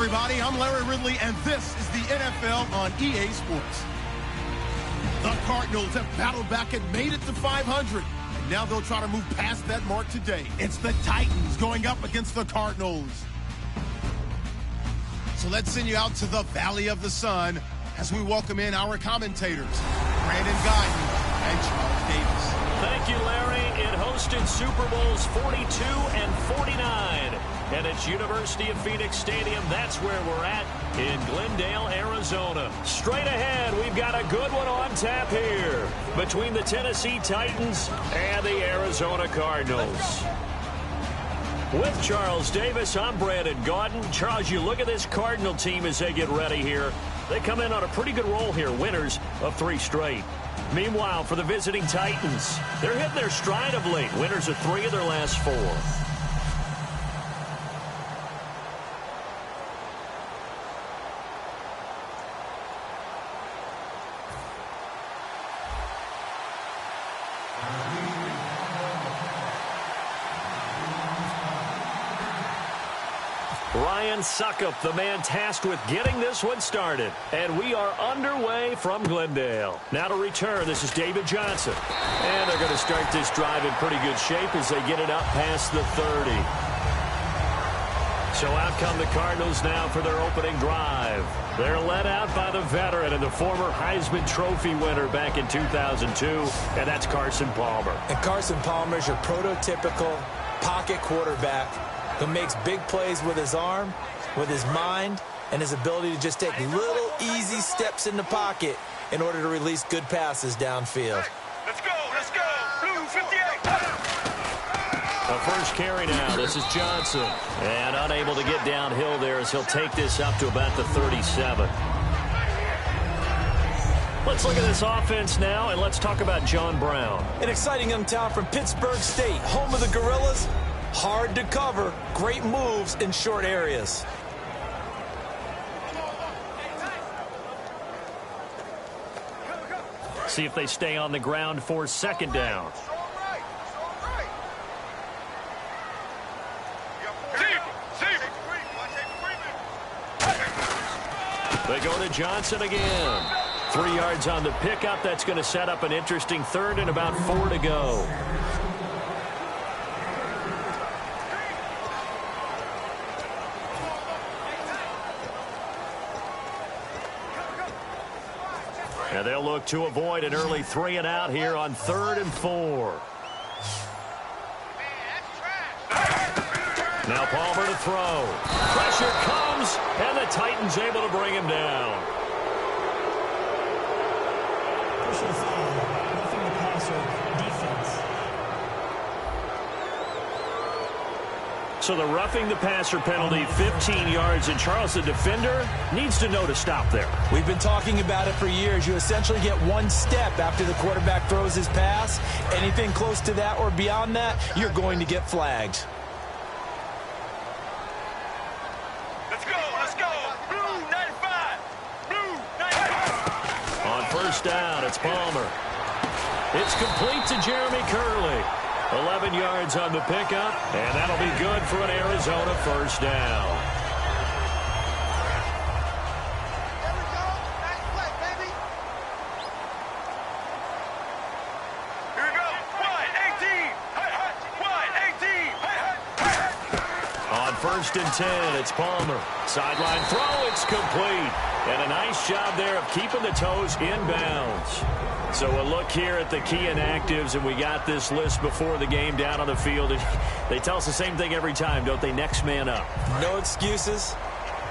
everybody. I'm Larry Ridley, and this is the NFL on EA Sports. The Cardinals have battled back and made it to 500. And now they'll try to move past that mark today. It's the Titans going up against the Cardinals. So let's send you out to the Valley of the Sun as we welcome in our commentators, Brandon Guyton and Charles Davis. Thank you, Larry. It hosted Super Bowls 42 and 49. And it's University of Phoenix Stadium. That's where we're at in Glendale, Arizona. Straight ahead, we've got a good one on tap here between the Tennessee Titans and the Arizona Cardinals. With Charles Davis, I'm Brandon Guyton. Charles, you look at this Cardinal team as they get ready here. They come in on a pretty good roll here, winners of 3 straight. Meanwhile, for the visiting Titans, they're hitting their stride of late, winners of 3 of their last 4. Ryan Suckup, the man tasked with getting this one started. And we are underway from Glendale. Now to return, this is David Johnson. And they're going to start this drive in pretty good shape as they get it up past the 30. So out come the Cardinals now for their opening drive. They're led out by the veteran and the former Heisman Trophy winner back in 2002, and that's Carson Palmer. And Carson Palmer is your prototypical pocket quarterback who makes big plays with his arm, with his mind, and his ability to just take little easy steps in the pocket in order to release good passes downfield. Let's go, Blue 58. The first carry now, this is Johnson. And unable to get downhill there as he'll take this up to about the 37. Let's look at this offense now, and let's talk about John Brown. An exciting young talent from Pittsburgh State, home of the Gorillas. Hard to cover, great moves in short areas. See if they stay on the ground for second down. They go to Johnson again. 3 yards on the pickup. That's going to set up an interesting third and about 4 to go. And they'll look to avoid an early 3 and out here on 3rd and 4. Now Palmer to throw. Pressure comes, and the Titans able to bring him down. Personal foul, roughing the passer, defense. So the roughing the passer penalty, 15 yards, and Charles, the defender, needs to know to stop there. We've been talking about it for years. You essentially get 1 step after the quarterback throws his pass. Anything close to that or beyond that, you're going to get flagged. Let's go, Blue 95, Blue 95. On first down, it's Palmer. It's complete to Jeremy Curley. 11 yards on the pickup, and that'll be good for an Arizona first down. There we go. Nice play, baby. Here we go. Wide 18. Wide 18. On first and 10, it's Palmer. Sideline throw, it's complete. And a nice job there of keeping the toes in bounds. So we'll look here at the key inactives, and we got this list before the game down on the field. They tell us the same thing every time, don't they? Next man up. No excuses.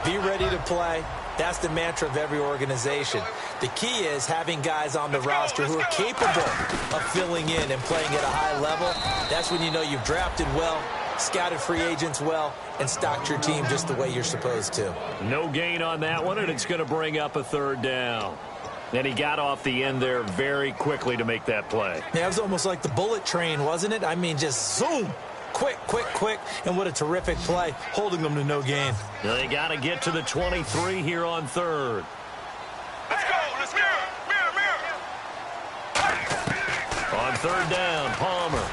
Be ready to play. That's the mantra of every organization. The key is having guys on the roster who are capable of filling in and playing at a high level. That's when you know you've drafted well, scouted free agents well, and stocked your team just the way you're supposed to. No gain on that one, and it's going to bring up a 3rd down. And he got off the end there very quickly to make that play. Yeah, it was almost like the bullet train, wasn't it? I mean, just zoom. Quick, and what a terrific play, holding them to no gain. They got to get to the 23 here on 3rd. Let's go. Mirror. On 3rd down, Palmer.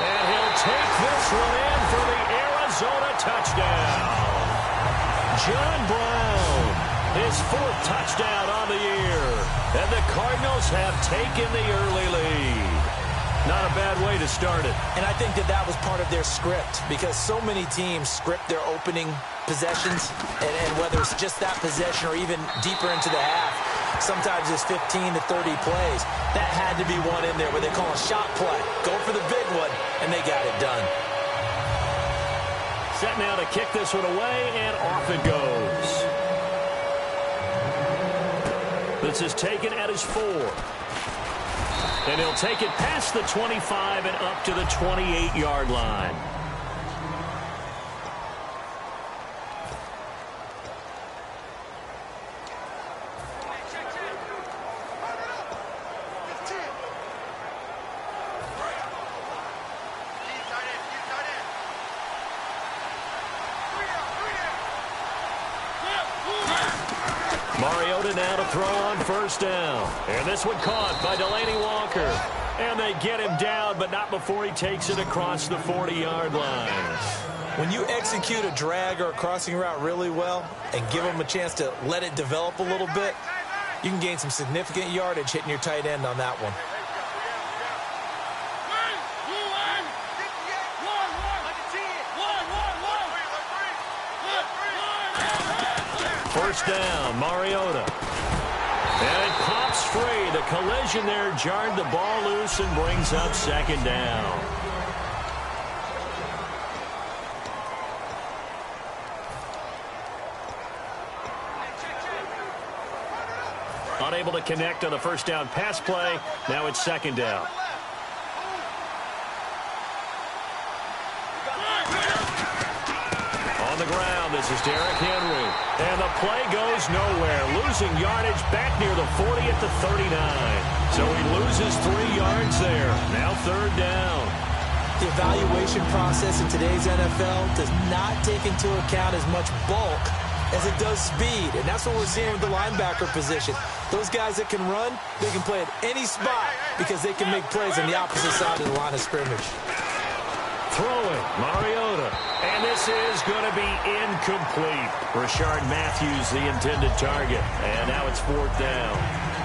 And he'll take this one in for the Arizona touchdown. John Brown, his 4th touchdown on the year. And the Cardinals have taken the early lead. Not a bad way to start it. And I think that was part of their script, because so many teams script their opening possessions, and whether it's just that possession or even deeper into the half, sometimes it's 15 to 30 plays. That had to be one in there where they call a shot play. Go for the big one, and they got it done. Set now to kick this one away, and off it goes. This is taken at his 4. And he'll take it past the 25 and up to the 28-yard line. Mariota now to throw on first down. And this one caught by Delaney Walker. And they get him down, but not before he takes it across the 40-yard line. When you execute a drag or a crossing route really well and give them a chance to let it develop a little bit, you can gain some significant yardage hitting your tight end on that one. First down, Mariota. And it pops free. The collision there jarred the ball loose and brings up second down. Unable to connect on the first down pass play. Now it's second down. On the ground, this is Derrick Henry. And the play goes nowhere. Losing yardage back near the 40 at the 39. So he loses 3 yards there. Now third down. The evaluation process in today's NFL does not take into account as much bulk as it does speed. And that's what we're seeing with the linebacker position. Those guys that can run, they can play at any spot because they can make plays on the opposite side of the line of scrimmage. Throwing, Mariota. And this is going to be incomplete. Rashard Matthews, the intended target. And now it's fourth down.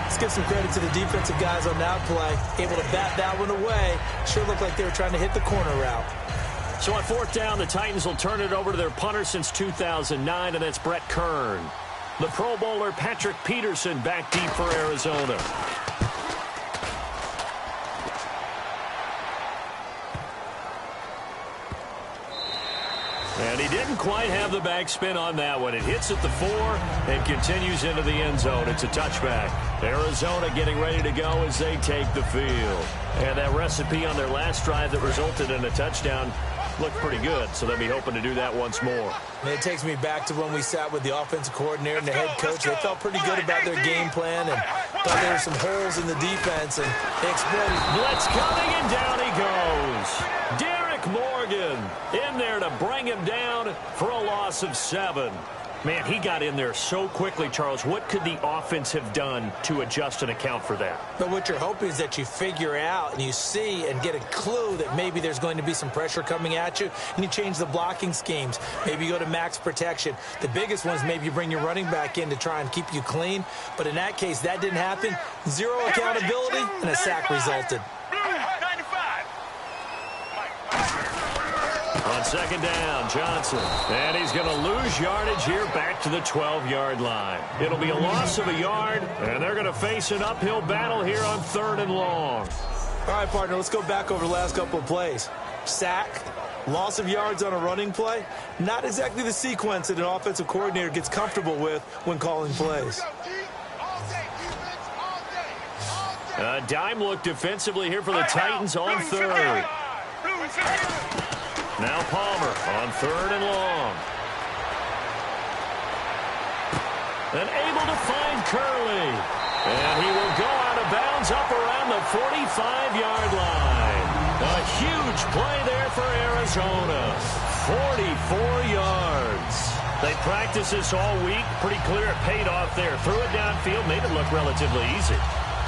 Let's give some credit to the defensive guys on that play. Able to bat that one away. Sure looked like they were trying to hit the corner route. So on fourth down, the Titans will turn it over to their punter since 2009, and that's Brett Kern. The Pro Bowler Patrick Peterson back deep for Arizona. And he didn't quite have the backspin on that one. It hits at the 4 and continues into the end zone. It's a touchback. Arizona getting ready to go as they take the field. And that recipe on their last drive that resulted in a touchdown looked pretty good, so they'll be hoping to do that once more. And it takes me back to when we sat with the offensive coordinator and the head coach. They felt pretty good about their game plan and thought there were some holes in the defense, and they exploited. Blitz coming, and down he goes. Derek Morgan in there to bring him down for a loss of 7. Man, he got in there so quickly, Charles. What could the offense have done to adjust and account for that? But what you're hoping is that you figure out and you see and get a clue that maybe there's going to be some pressure coming at you, and you change the blocking schemes. Maybe you go to max protection. The biggest one is maybe you bring your running back in to try and keep you clean. But in that case, that didn't happen. 0 accountability, and a sack resulted. On second down, Johnson. And he's going to lose yardage here back to the 12-yard line. It'll be a loss of a yard, and they're going to face an uphill battle here on 3rd and long. All right, partner, let's go back over the last couple of plays. Sack, loss of yards on a running play. Not exactly the sequence that an offensive coordinator gets comfortable with when calling plays. A dime look defensively here for the Titans on 3rd. Now Palmer on 3rd and long. And able to find Curley. And he will go out of bounds up around the 45-yard line. A huge play there for Arizona. 44 yards. They practiced this all week. Pretty clear it paid off there. Threw it downfield, made it look relatively easy.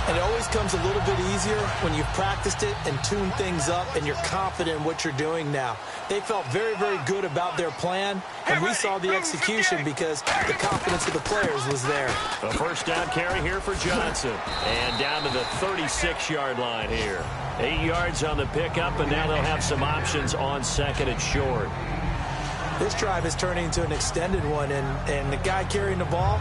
And it always comes a little bit easier when you've practiced it and tuned things up and you're confident in what you're doing now. They felt very, very good about their plan, and we saw the execution because the confidence of the players was there. A first down carry here for Johnson. And down to the 36-yard line here. 8 yards on the pickup, and now they'll have some options on second and short. This drive is turning into an extended one, and the guy carrying the ball,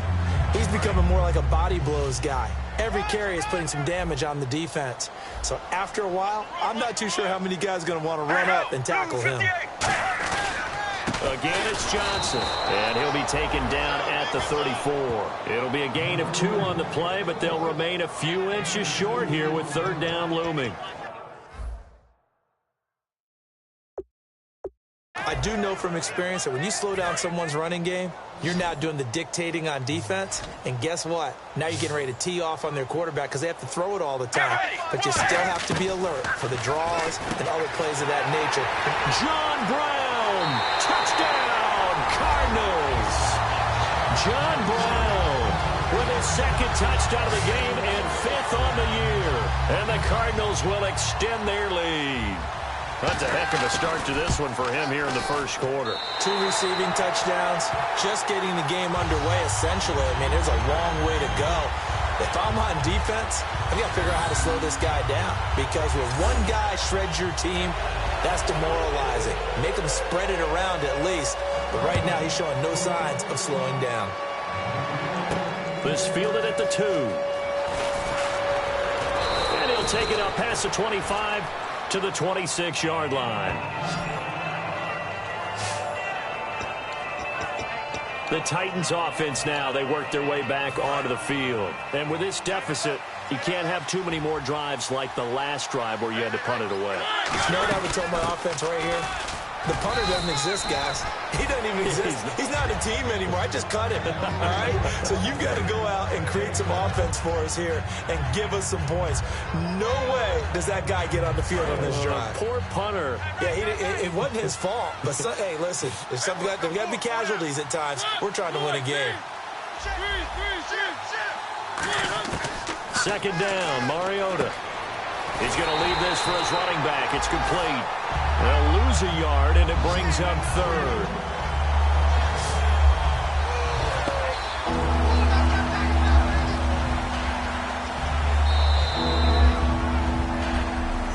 he's becoming more like a body blows guy. Every carry is putting some damage on the defense. So after a while, I'm not too sure how many guys are going to want to run up and tackle him. Again, it's Johnson, and he'll be taken down at the 34. It'll be a gain of 2 on the play, but they'll remain a few inches short here with third down looming. I do know from experience that when you slow down someone's running game, you're now doing the dictating on defense. And guess what? Now you're getting ready to tee off on their quarterback because they have to throw it all the time. But you still have to be alert for the draws and other plays of that nature. John Brown, touchdown, Cardinals. John Brown with his second touchdown of the game and 5th on the year. And the Cardinals will extend their lead. That's a heck of a start to this one for him here in the first quarter. 2 receiving touchdowns, just getting the game underway, essentially. I mean, there's a long way to go. If I'm on defense, I've got to figure out how to slow this guy down. Because when one guy shreds your team, that's demoralizing. Make him spread it around at least. But right now, he's showing no signs of slowing down. This fielded at the 2. And he'll take it up past the 25 to the 26-yard line. The Titans offense now, they work their way back onto the field. And with this deficit, you can't have too many more drives like the last drive where you had to punt it away. You know what I would tell my offense right here? The punter doesn't exist, guys. He doesn't even exist. He's not a team anymore. I just cut him, all right? So you've got to go out and create some offense for us here and give us some points. No way does that guy get on the field on this drive. Poor punter. Yeah, it wasn't his fault. But, hey, listen, there's something there's got to be casualties at times. We're trying to win a game. Second down, Mariota. He's going to leave this for his running back. It's complete. They'll lose a yard, and it brings up third.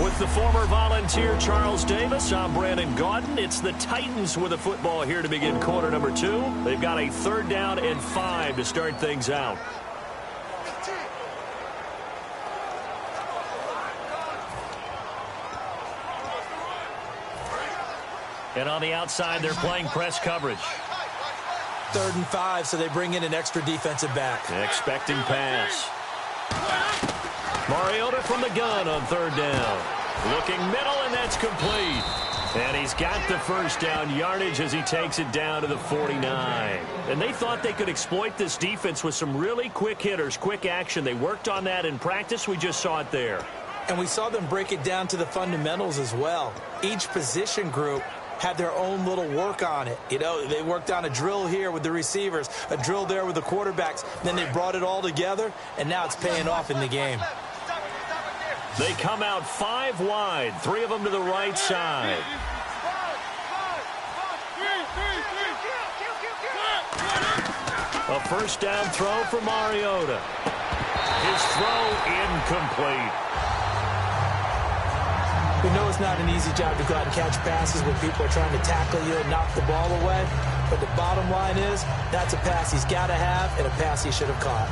With the former Volunteer Charles Davis, I'm Brandon Gaudin. It's the Titans with the football here to begin quarter number 2. They've got a third down and 5 to start things out. And on the outside, they're playing press coverage. 3rd and 5, so they bring in an extra defensive back. Expecting pass. Mariota from the gun on 3rd down. Looking middle, and that's complete. And he's got the first down yardage as he takes it down to the 49. And they thought they could exploit this defense with some really quick hitters, quick action. They worked on that in practice. We just saw it there. And we saw them break it down to the fundamentals as well. Each position group had their own little work on it. You know, they worked on a drill here with the receivers, a drill there with the quarterbacks. Then they brought it all together, and now it's paying off in the game. They come out 5 wide, 3 of them to the right side. A first down throw for Mariota. His throw incomplete. We know it's not an easy job to go out and catch passes when people are trying to tackle you and knock the ball away. But the bottom line is, that's a pass he's got to have and a pass he should have caught.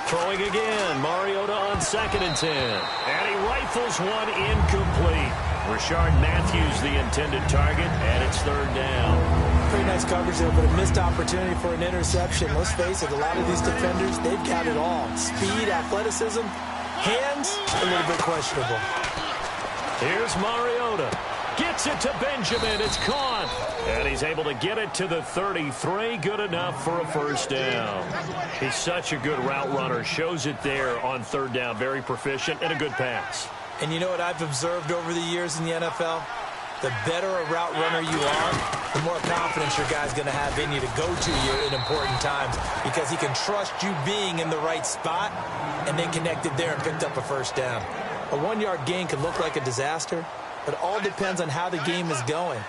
Throwing again, Mariota on 2nd and 10. And he rifles one incomplete. Rashard Matthews the intended target, and it's 3rd down. Pretty nice coverage there, but a missed opportunity for an interception. Let's face it, a lot of these defenders, they've got it all. Speed, athleticism, hands, a little bit questionable. Here's Mariota. Gets it to Benjamin. It's caught. And he's able to get it to the 33. Good enough for a first down. He's such a good route runner. Shows it there on 3rd down. Very proficient and a good pass. And you know what I've observed over the years in the NFL? The better a route runner you are, the more confidence your guy's going to have in you to go to you in important times because he can trust you being in the right spot, and they connected there and picked up a first down. A 1-yard gain could look like a disaster, but it all depends on how the game is going.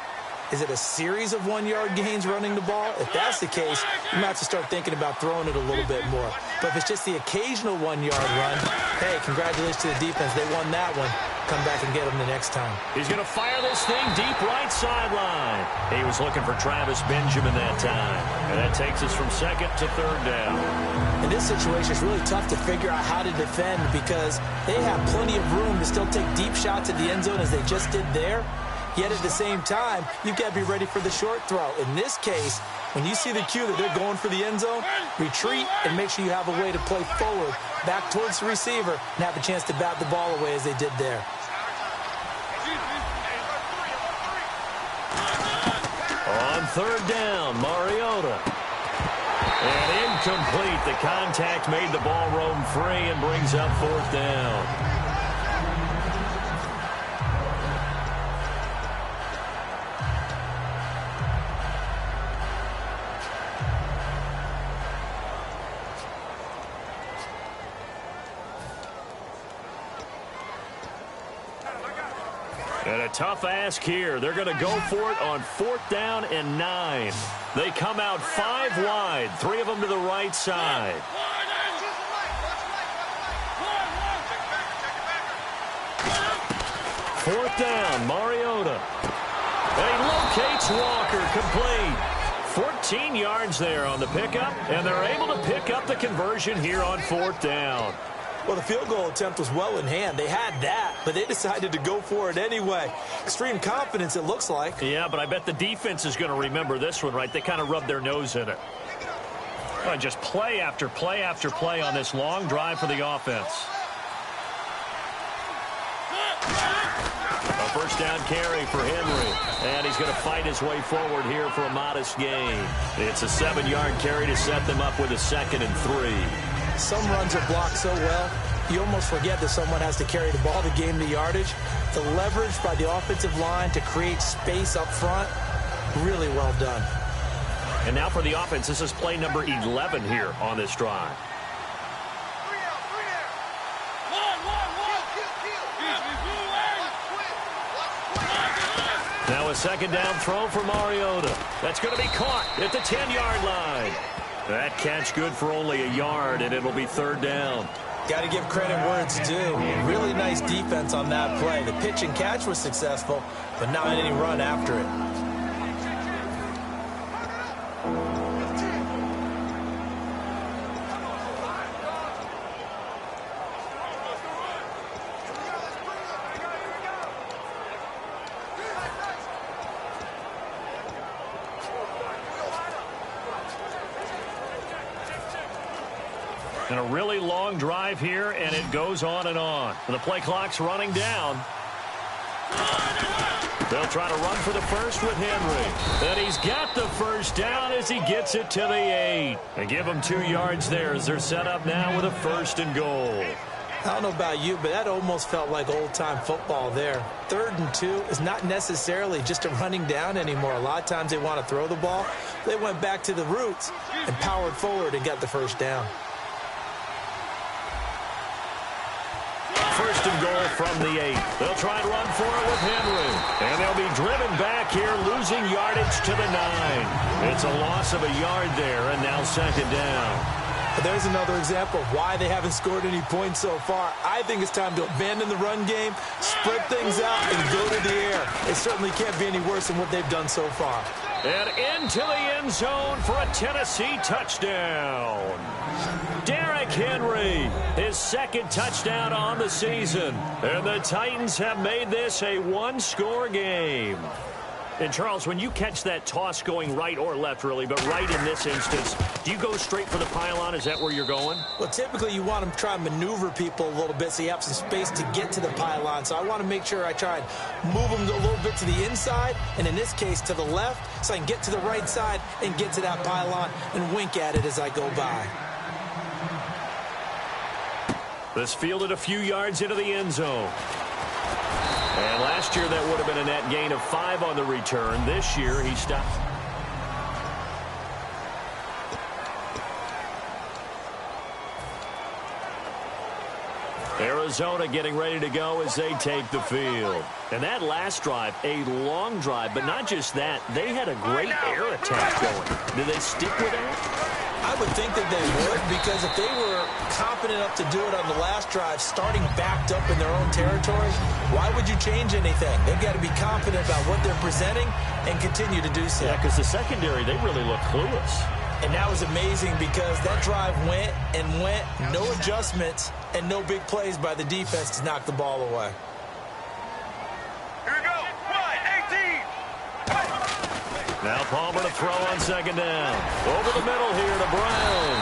Is it a series of 1-yard gains running the ball? If that's the case, you might have to start thinking about throwing it a little bit more. But if it's just the occasional 1-yard run, hey, congratulations to the defense. They won that one. Come back and get them the next time. He's going to fire this thing deep right sideline. He was looking for Travis Benjamin that time. And that takes us from second to third down. In this situation, it's really tough to figure out how to defend because they have plenty of room to still take deep shots at the end zone as they just did there. Yet at the same time, you've got to be ready for the short throw. In this case, when you see the cue that they're going for the end zone, retreat and make sure you have a way to play forward, back towards the receiver, and have a chance to bat the ball away as they did there. On third down, Mariota. And incomplete. The contact made the ball roam free and brings up fourth down. And a tough ask here. They're going to go for it on fourth down and 9. They come out 5 wide, 3 of them to the right side. Fourth down, Mariota. And he locates Walker, complete. 14 yards there on the pickup, and they're able to pick up the conversion here on fourth down. Well, the field goal attempt was well in hand. They had that, but they decided to go for it anyway. Extreme confidence, it looks like. Yeah, but I bet the defense is going to remember this one, right? They kind of rubbed their nose in it. Oh, just play after play after play on this long drive for the offense. A first down carry for Henry. And he's going to fight his way forward here for a modest gain. It's a 7-yard carry to set them up with a 2nd and 3. Some runs are blocked so well, you almost forget that someone has to carry the ball to gain the yardage. The leverage by the offensive line to create space up front, really well done. And now for the offense, this is play number 11 here on this drive. Now a second down throw for Mariota. That's going to be caught at the 10-yard line. That catch good for only a yard, and it'll be third down. Got to give credit where it's due. Really nice defense on that play. The pitch and catch was successful, but not any run after it. And a really long drive here, and it goes on and on. The play clock's running down. They'll try to run for the first with Henry. And he's got the first down as he gets it to the 8. They give him 2 yards there as they're set up now with a 1st and goal. I don't know about you, but that almost felt like old-time football there. 3rd and 2 is not necessarily just a running down anymore. A lot of times they want to throw the ball. They went back to the roots and powered forward and got the first down. 1st and goal from the 8. They'll try to run for it with Henry. And they'll be driven back here, losing yardage to the 9. It's a loss of a yard there, and now 2nd down. There's another example of why they haven't scored any points so far. I think it's time to abandon the run game, spread things out, and go to the air. It certainly can't be any worse than what they've done so far. And into the end zone for a Tennessee touchdown. Derrick Henry, his 2nd touchdown on the season. And the Titans have made this a 1-score game. And, Charles, when you catch that toss going right or left, really, but right in this instance, do you go straight for the pylon? Is that where you're going? Well, typically you want to try and maneuver people a little bit so you have some space to get to the pylon. So I want to make sure I try and move them a little bit to the inside, and in this case to the left, so I can get to the right side and get to that pylon and wink at it as I go by. This fielded a few yards into the end zone. And last Last year, that would have been a net gain of 5 on the return. This year, he stopped. Arizona getting ready to go as they take the field. And that last drive, a long drive, but not just that. They had a great air attack going. Do they stick with that? I would think that they would, because if they were confident enough to do it on the last drive, starting backed up in their own territory, why would you change anything? They've got to be confident about what they're presenting and continue to do so. Yeah, because the secondary, they really look clueless. And that was amazing because that drive went and went, no adjustments, and no big plays by the defense to knock the ball away. Here we go. 1-18. Now Palmer to throw on second down. Over the middle here to Brown.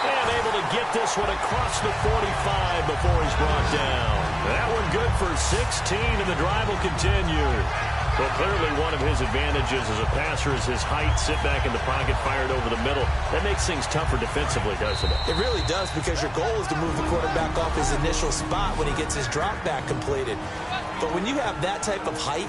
And able to get this one across the 45 before he's brought down. That one good for 16, and the drive will continue. Well, clearly one of his advantages as a passer is his height. Sit back in the pocket, fired over the middle. That makes things tougher defensively, doesn't it? It really does, because your goal is to move the quarterback off his initial spot when he gets his drop back completed. But when you have that type of height,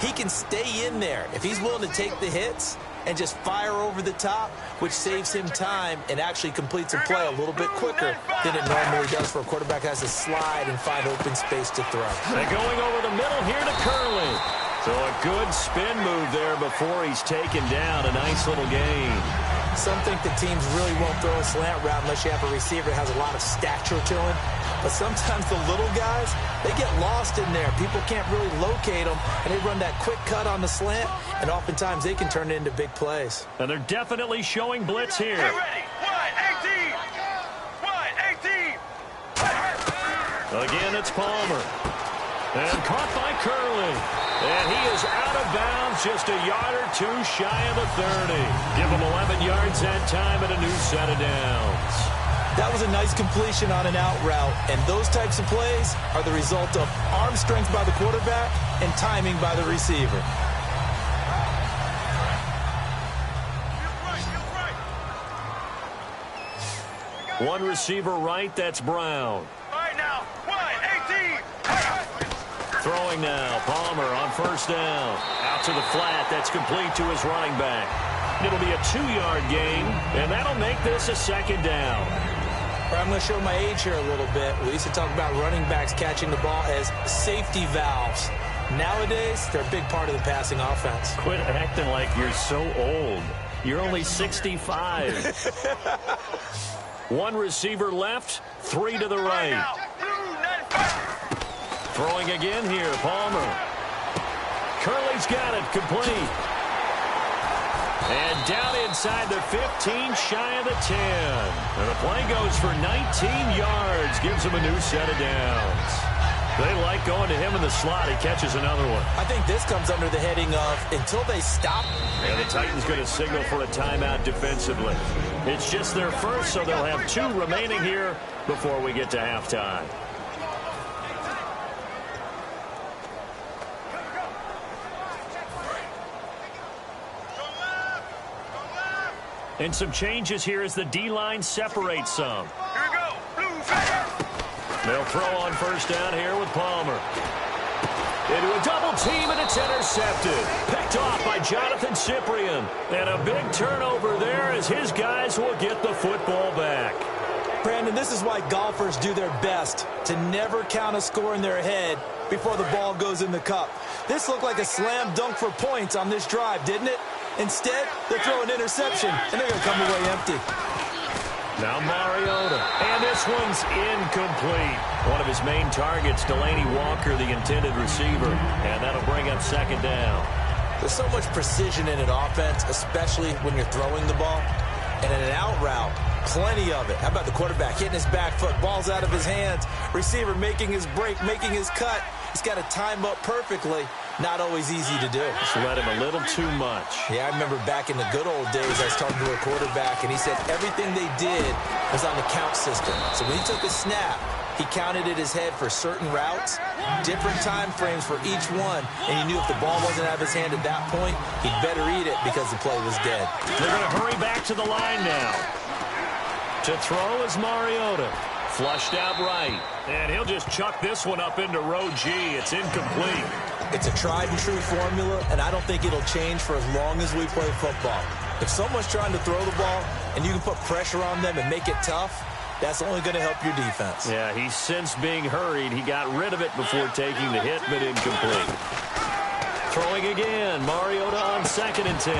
he can stay in there. If he's willing to take the hits and just fire over the top, which saves him time and actually completes a play a little bit quicker than it normally does for a quarterback has to slide and find open space to throw. And going over the middle here to Curley. So a good spin move there before he's taken down. A nice little gain. Some think that teams really won't throw a slant route unless you have a receiver that has a lot of stature to him. But sometimes the little guys, they get lost in there. People can't really locate them, and they run that quick cut on the slant, and oftentimes they can turn it into big plays. And they're definitely showing blitz here. Get ready. 1-18. 1-18. Again, it's Palmer. And caught by Curley. And he is out of bounds, just a yard or two shy of the 30. Give him 11 yards that time and a new set of downs. That was a nice completion on an out route, and those types of plays are the result of arm strength by the quarterback and timing by the receiver. One receiver right, that's Brown. All right, now. 1-18. Throwing now, Palmer on first down. Out to the flat, that's complete to his running back. It'll be a 2-yard gain, and that'll make this a second down. I'm going to show my age here a little bit. We used to talk about running backs catching the ball as safety valves. Nowadays, they're a big part of the passing offense. Quit acting like you're so old. You're only 65. One receiver left, 3 to the right. Throwing again here, Palmer. Curley's got it, complete. And down inside the 15, shy of the 10. And the play goes for 19 yards, gives him a new set of downs. They like going to him in the slot. He catches another one. I think this comes under the heading of until they stop. And the Titans going to signal for a timeout defensively. It's just their first, so they'll have 2 remaining here before we get to halftime. And some changes here as the D-line separates some. Here we go. They'll throw on first down here with Palmer. Into a double team, and it's intercepted. Picked off by Jonathan Cyprien. And a big turnover there as his guys will get the football back. Brandon, this is why golfers do their best to never count a score in their head before the ball goes in the cup. This looked like a slam dunk for points on this drive, didn't it? Instead, they throw an interception, and they're going to come away empty. Now Mariota, and this one's incomplete. One of his main targets, Delaney Walker, the intended receiver, and that'll bring up second down. There's so much precision in an offense, especially when you're throwing the ball. And in an out route, plenty of it. How about the quarterback hitting his back foot, ball's out of his hands, receiver making his break, making his cut. He's got to time up perfectly. Not always easy to do. Just let him a little too much. Yeah, I remember back in the good old days, I was talking to a quarterback, and he said everything they did was on the count system. So when he took a snap, he counted in his head for certain routes, different time frames for each one, and he knew if the ball wasn't out of his hand at that point, he'd better eat it because the play was dead. They're going to hurry back to the line now. To throw is Mariota. Flushed out right. And he'll just chuck this one up into row G. It's incomplete. It's a tried-and-true formula, and I don't think it'll change for as long as we play football. If someone's trying to throw the ball and you can put pressure on them and make it tough, that's only going to help your defense. Yeah, he's since being hurried. He got rid of it before taking the hit, but incomplete. Throwing again. Mariota on 2nd and 10.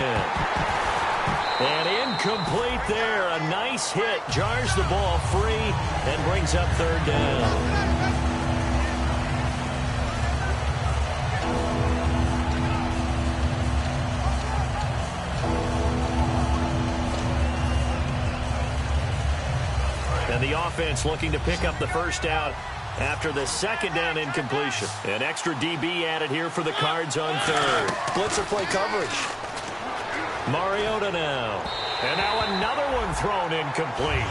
And incomplete there. A nice hit. Jars the ball free and brings up 3rd down. And the offense looking to pick up the first down after the 2nd down incompletion. An extra DB added here for the Cards on 3rd. Blitzer play coverage. Mariota now. And now another one thrown incomplete.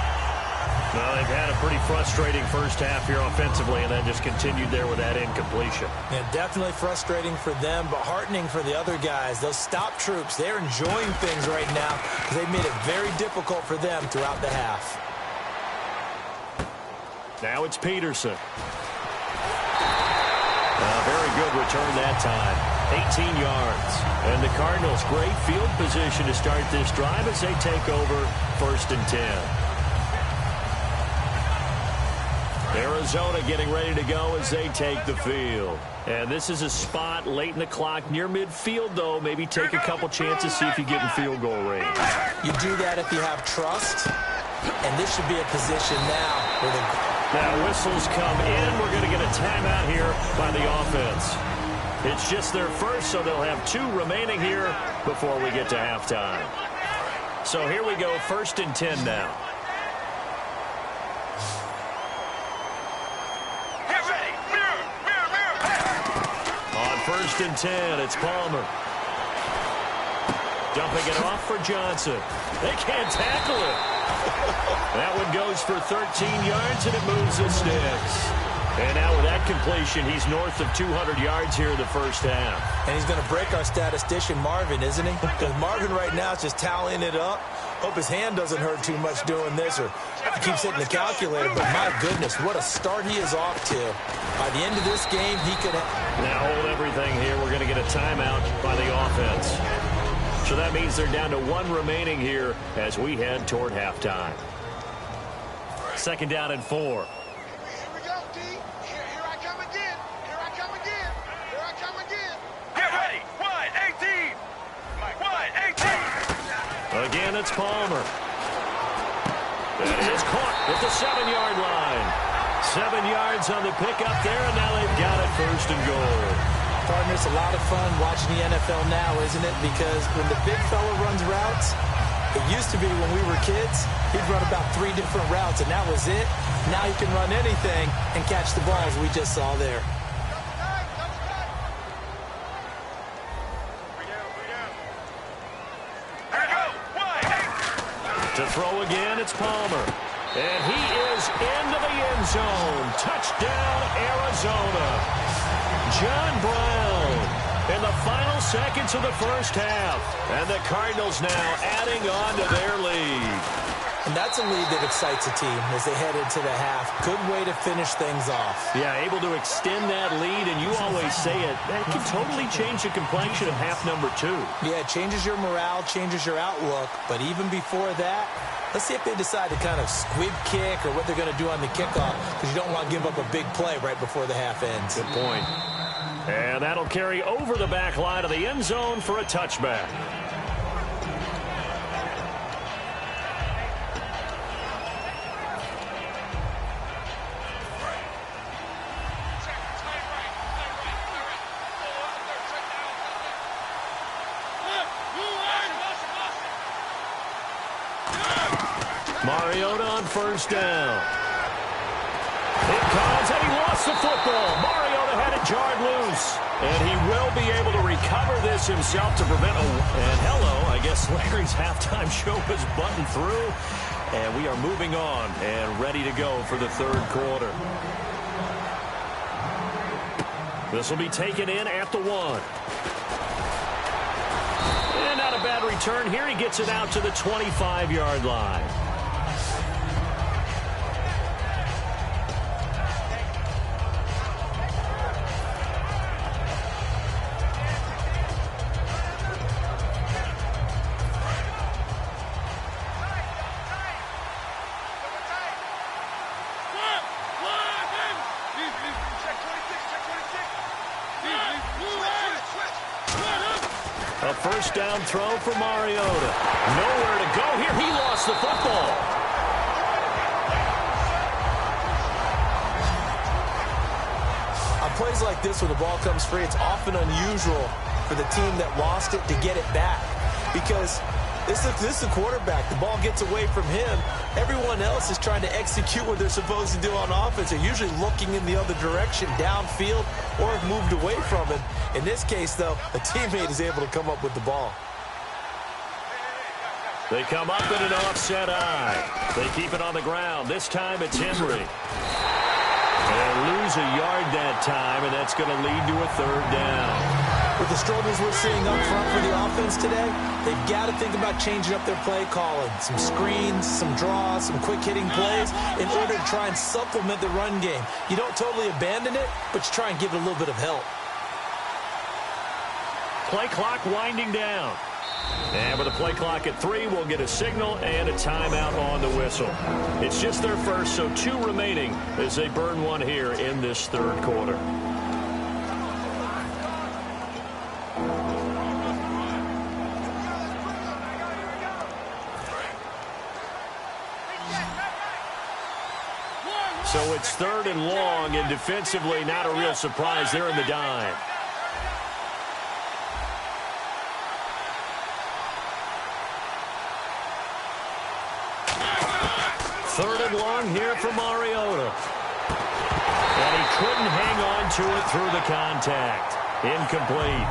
Well, they've had a pretty frustrating first half here offensively, and then just continued there with that incompletion. Yeah, definitely frustrating for them, but heartening for the other guys. Those stop troops, they're enjoying things right now because they've made it very difficult for them throughout the half. Now it's Peterson. Very good return that time. 18 yards. And the Cardinals, great field position to start this drive as they take over 1st and 10. Arizona getting ready to go as they take the field. And this is a spot late in the clock near midfield, though. Maybe take a couple chances, see if you get in field goal range. You do that if you have trust. And this should be a position now where the... Now whistles come in. We're going to get a timeout here by the offense. It's just their first, so they'll have 2 remaining here before we get to halftime. So here we go, 1st and 10 now. Get ready. Mirror. On 1st and 10, it's Palmer. Dumping it off for Johnson. They can't tackle it. That one goes for 13 yards, and it moves the sticks. And now with that completion, he's north of 200 yards here in the first half. And he's going to break our statistician, Marvin, isn't he? Because Marvin right now is just tallying it up. Hope his hand doesn't hurt too much doing this, or he keeps hitting the calculator. But my goodness, what a start he is off to. By the end of this game, he could... Now hold everything here. We're going to get a timeout by the offense. So that means they're down to 1 remaining here as we head toward halftime. 2nd down and 4. Here we go, D. Here I come again. Get ready. Wide 18. Wide 18. Again, it's Palmer. That is caught at the 7-yard line. 7 yards on the pickup there, and now they've got it 1st and goal. Partner, it's a lot of fun watching the NFL now, isn't it? Because when the big fella runs routes, it used to be when we were kids, he'd run about 3 different routes, and that was it. Now he can run anything and catch the balls we just saw there. To throw again, it's Palmer. And he is into the end zone. Touchdown, Arizona. John Brown in the final seconds of the first half. And the Cardinals now adding on to their lead. And that's a lead that excites a team as they head into the half. Good way to finish things off. Yeah, able to extend that lead, and you always say it, that can totally change the complexion of half number 2. Yeah, it changes your morale, changes your outlook. But even before that, let's see if they decide to kind of squib kick or what they're going to do on the kickoff, because you don't want to give up a big play right before the half ends. Good point. And that'll carry over the back line of the end zone for a touchback. Mariota on 1st down. It comes, and he lost the football. Mariota had it jarred loose. And he will be able to recover this himself to prevent a... And hello, I guess Larry's halftime show is buttoned through. And we are moving on and ready to go for the 3rd quarter. This will be taken in at the 1. And not a bad return here. He gets it out to the 25-yard line. first down throw for Mariota. Nowhere to go here. He lost the football. On plays like this, when the ball comes free, it's often unusual for the team that lost it to get it back. Because this is the quarterback. The ball gets away from him. Everyone else is trying to execute what they're supposed to do on offense. They're usually looking in the other direction, downfield, or have moved away from him. In this case, though, a teammate is able to come up with the ball. They come up in an offset eye. They keep it on the ground. This time it's Henry. They'll lose a yard that time, and that's going to lead to a third down. With the struggles we're seeing up front for the offense today, they've got to think about changing up their play calling. Some screens, some draws, some quick-hitting plays in order to try and supplement the run game. You don't totally abandon it, but you try and give it a little bit of help. Play clock winding down. And with the play clock at 3, we'll get a signal and a timeout on the whistle. It's just their first, so 2 remaining as they burn one here in this third quarter. So it's third and long, and defensively not a real surprise. They're in the dime. Third and long here for Mariota. And he couldn't hang on to it through the contact. Incomplete.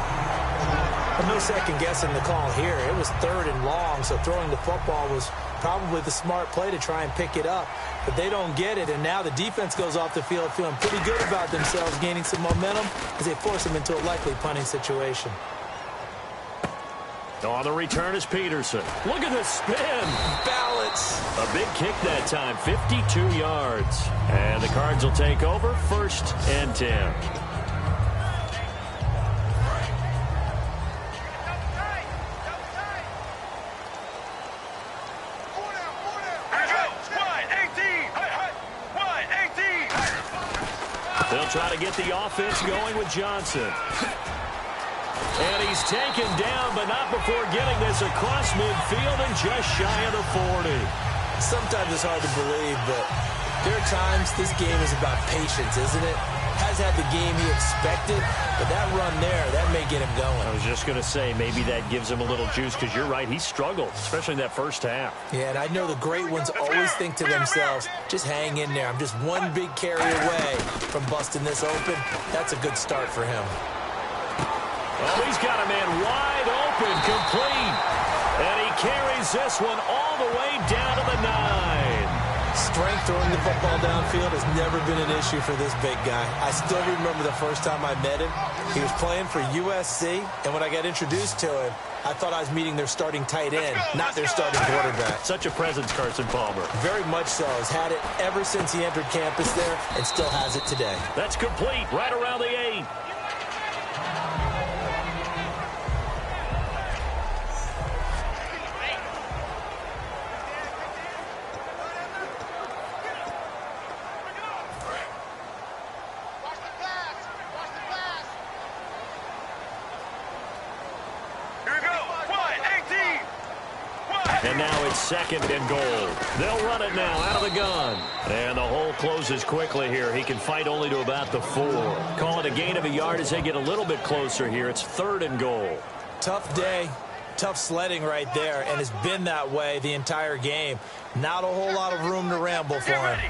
No second guessing the call here. It was third and long, so throwing the football was probably the smart play to try and pick it up. But they don't get it, and now the defense goes off the field feeling pretty good about themselves, gaining some momentum as they force them into a likely punting situation. On the return is Peterson. Look at the spin. Balance. A big kick that time, 52 yards. And the Cards will take over, 1st and 10. They'll try to get the offense going with Johnson. And he's taken down, but not before getting this across midfield and just shy of the 40. Sometimes it's hard to believe, but there are times this game is about patience, isn't it? Has had the game he expected, but that run there, that may get him going. I was just going to say, maybe that gives him a little juice, because you're right, he struggled, especially in that first half. Yeah, and I know the great ones always think to themselves, just hang in there. I'm just one big carry away from busting this open. That's a good start for him. Oh, he's got a man wide open, complete. And he carries this one all the way down to the 9. Strength throwing the football downfield has never been an issue for this big guy. I still remember the first time I met him. He was playing for USC, and when I got introduced to him, I thought I was meeting their starting tight end, not their starting quarterback. Such a presence, Carson Palmer. Very much so. Has had it ever since he entered campus there and still has it today. That's complete, right around the 8. And now it's 2nd and goal. They'll run it now out of the gun. And the hole closes quickly here. He can fight only to about the 4. Call it a gain of a yard as they get a little bit closer here. It's 3rd and goal. Tough day, tough sledding right there, and it's been that way the entire game. Not a whole lot of room to ramble for him.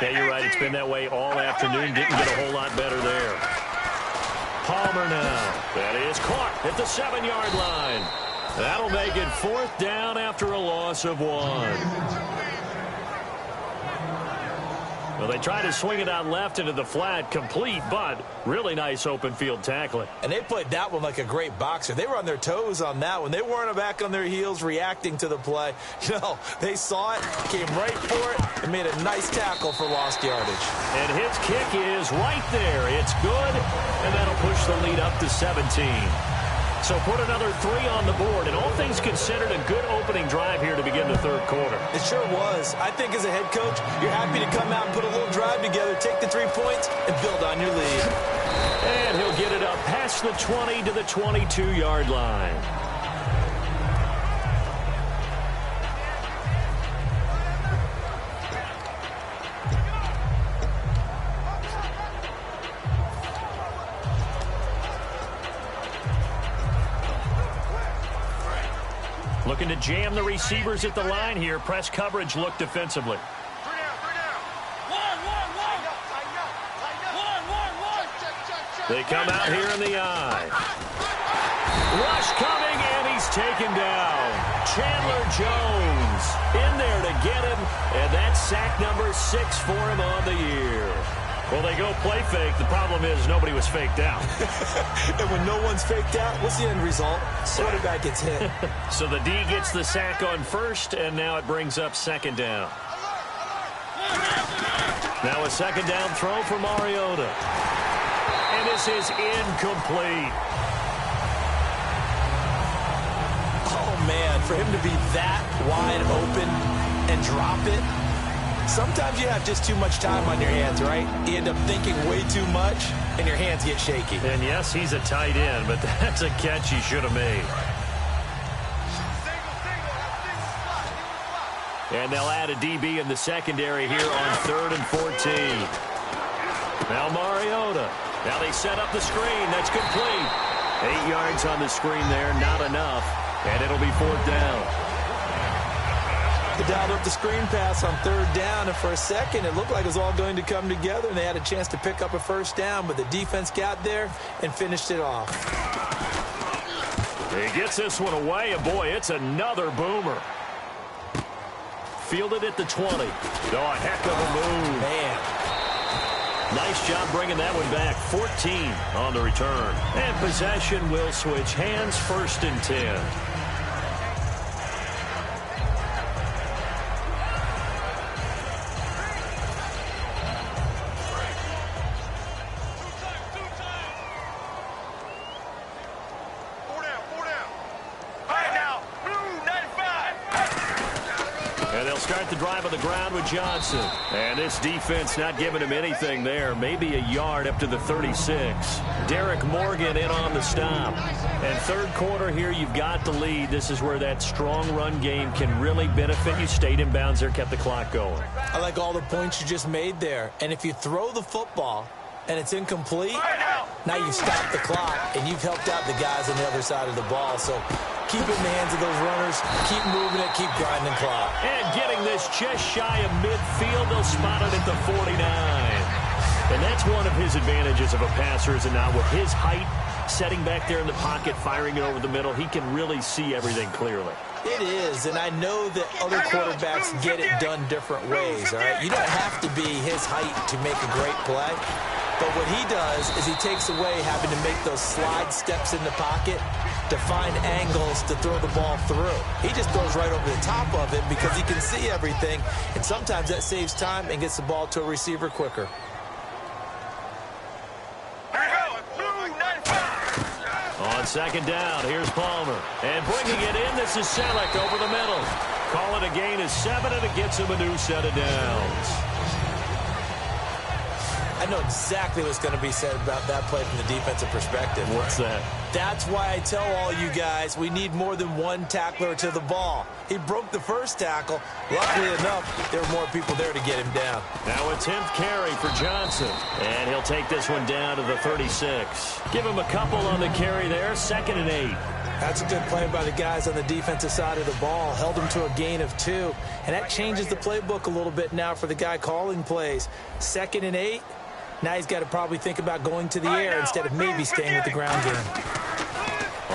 Yeah, you're right. It's been that way all afternoon. Didn't get a whole lot better there. Palmer now. That is caught at the 7-yard line. That'll make it 4th down after a loss of 1. Well, they try to swing it out left into the flat, complete, but really nice open field tackling. And they played that one like a great boxer. They were on their toes on that one. They weren't back on their heels reacting to the play. No, they saw it, came right for it, and made a nice tackle for lost yardage. And his kick is right there. It's good, and that'll push the lead up to 17. So put another 3 on the board, and all things considered, a good opening drive here to begin the third quarter. It sure was. I think as a head coach, you're happy to come out and put a little drive together, take the 3 points, and build on your lead. And he'll get it up past the 20 to the 22-yard line. looking to jam the receivers at the line here. Press coverage look defensively. They come out here in the eye. Rush coming, and he's taken down. Chandler Jones in there to get him, and that's sack number 6 for him on the year. Well, they go play fake. The problem is nobody was faked out. And when no one's faked out, what's the end result? Quarterback gets hit. So the D gets the sack on first, and now it brings up second down. Now a second down throw for Mariota. And this is incomplete. Oh, man, for him to be that wide open and drop it. Sometimes you have just too much time on your hands, right? You end up thinking way too much, and your hands get shaky. And yes, he's a tight end, but that's a catch he should have made. And they'll add a DB in the secondary here on 3rd and 14. Now Mariota. Now they set up the screen. That's complete. 8 yards on the screen there, not enough. And it'll be 4th down. They dialed up the screen pass on 3rd down, and for a second it looked like it was all going to come together, and they had a chance to pick up a 1st down, but the defense got there and finished it off. He gets this one away, and boy, it's another boomer. Fielded at the 20. Oh, a heck of a move. Man. Nice job bringing that one back. 14 on the return. And possession will switch hands, 1st and 10. The drive on the ground with Johnson. And this defense not giving him anything there. Maybe a yard up to the 36. Derek Morgan in on the stop. And 3rd quarter here, you've got the lead. This is where that strong run game can really benefit you. Stayed in bounds there, kept the clock going. I like all the points you just made there. And if you throw the football and it's incomplete, now you've stopped the clock and you've helped out the guys on the other side of the ball. So keep it in the hands of those runners. Keep moving it. Keep grinding clock. And getting this just shy of midfield. They'll spot it at the 49. And that's one of his advantages of a passer, is it not? With his height, setting back there in the pocket, firing it over the middle, he can really see everything clearly. It is, and I know that other quarterbacks get it done different ways, all right? You don't have to be his height to make a great play. But what he does is he takes away having to make those slide steps in the pocket to find angles to throw the ball through. He just throws right over the top of it because he can see everything, and sometimes that saves time and gets the ball to a receiver quicker. On 2nd down, here's Palmer. And bringing it in, this is Selleck over the middle. Call it a gain of 7, and it gets him a new set of downs. I know exactly what's going to be said about that play from the defensive perspective. What's that? That's why I tell all you guys we need more than one tackler to the ball. He broke the 1st tackle. Luckily enough, there were more people there to get him down. Now a 10th carry for Johnson. And he'll take this one down to the 36. Give him a couple on the carry there. 2nd and 8. That's a good play by the guys on the defensive side of the ball. Held him to a gain of 2. And that changes the playbook a little bit now for the guy calling plays. 2nd and 8. Now he's got to probably think about going to the air instead of maybe staying with the ground game.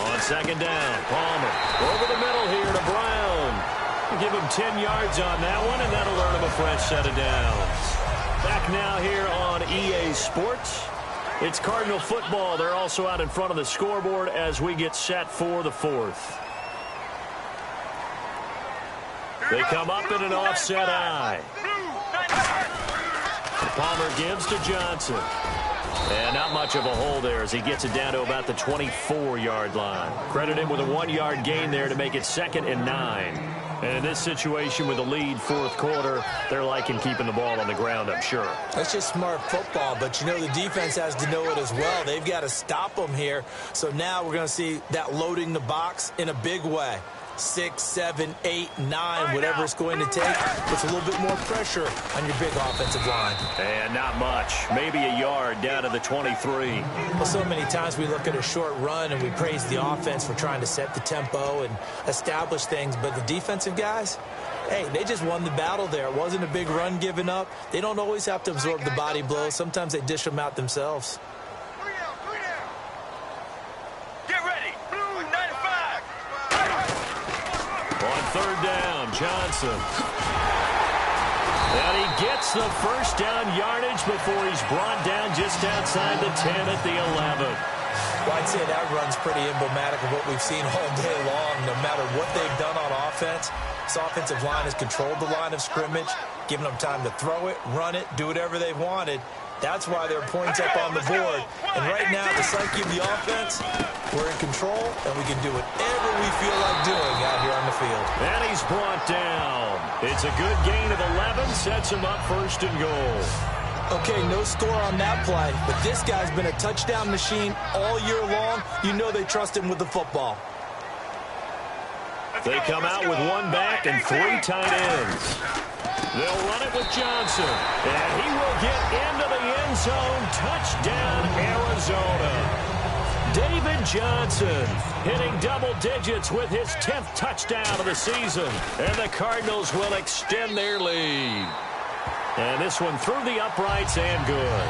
On 2nd down, Palmer over the middle here to Brown. Give him 10 yards on that one, and that'll earn him a fresh set of downs. Back now here on EA Sports. It's Cardinal football. They're also out in front of the scoreboard as we get set for the 4th. They come up in an offset eye. Palmer gives to Johnson. And not much of a hole there as he gets it down to about the 24-yard line. Credit him with a 1-yard gain there to make it 2nd and 9. And in this situation with the lead 4th quarter, they're liking keeping the ball on the ground, I'm sure. That's just smart football, but you know the defense has to know it as well. They've got to stop them here. So now we're going to see that loading the box in a big way. 6, 7, 8, 9, whatever it's going to take, puts a little bit more pressure on your big offensive line. And not much. Maybe a yard down to the 23. Well, so many times we look at a short run and we praise the offense for trying to set the tempo and establish things, but the defensive guys, hey, they just won the battle there. It wasn't a big run given up. They don't always have to absorb the body blows. Sometimes they dish them out themselves. Get ready. Blue 95. On third down, Johnson. And he gets the first down yardage before he's brought down just outside the 10 at the 11. Well, I'd say that run's pretty emblematic of what we've seen all day long. No matter what they've done on offense, this offensive line has controlled the line of scrimmage, given them time to throw it, run it, do whatever they've wanted. That's why there are points up on the board. And right now, the psyche of the offense, we're in control, and we can do whatever we feel like doing out here on the field. And he's brought down. It's a good gain of 11, sets him up first and goal. Okay, no score on that play, but this guy's been a touchdown machine all year long. You know they trust him with the football. They come out with one back and 3 tight ends. They'll run it with Johnson, and he will get into the end zone. Touchdown, Arizona. David Johnson hitting double digits with his 10th touchdown of the season, and the Cardinals will extend their lead. And this one through the uprights and good.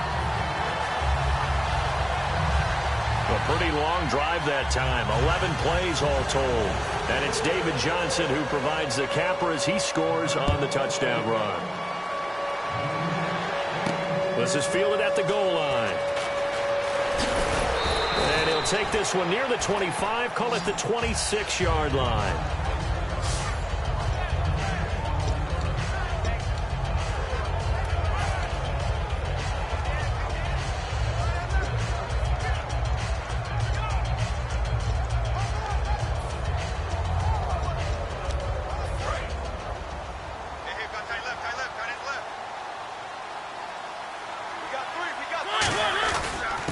A pretty long drive that time, 11 plays all told. And it's David Johnson who provides the capper as he scores on the touchdown run. This is fielded at the goal line. And he'll take this one near the 25, call it the 26-yard line.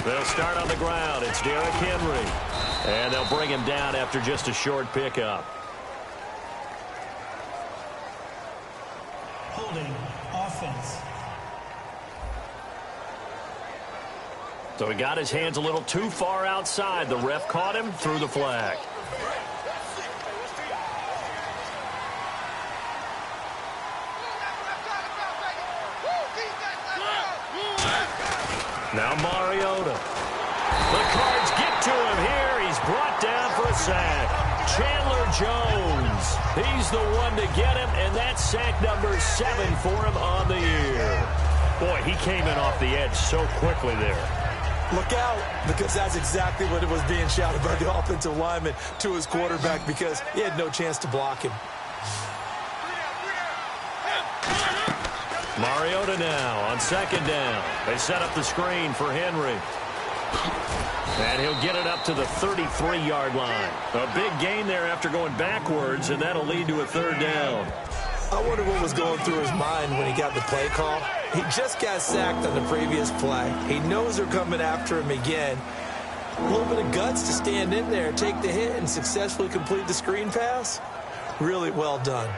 They'll start on the ground. It's Derrick Henry. And they'll bring him down after just a short pickup. Holding offense. So he got his hands a little too far outside. The ref caught him, threw the flag. Now Mariota. The Cards get to him here. He's brought down for a sack. Chandler Jones. He's the one to get him, and that's sack number 7 for him on the year. Boy, he came in off the edge so quickly there. Look out, because that's exactly what it was being shouted by the offensive lineman to his quarterback, because he had no chance to block him. Mariota now on second down. They set up the screen for Henry. And he'll get it up to the 33-yard line. A big gain there after going backwards, and that'll lead to a third down. I wonder what was going through his mind when he got the play call. He just got sacked on the previous play. He knows they're coming after him again. A little bit of guts to stand in there, take the hit, and successfully complete the screen pass. Really well done.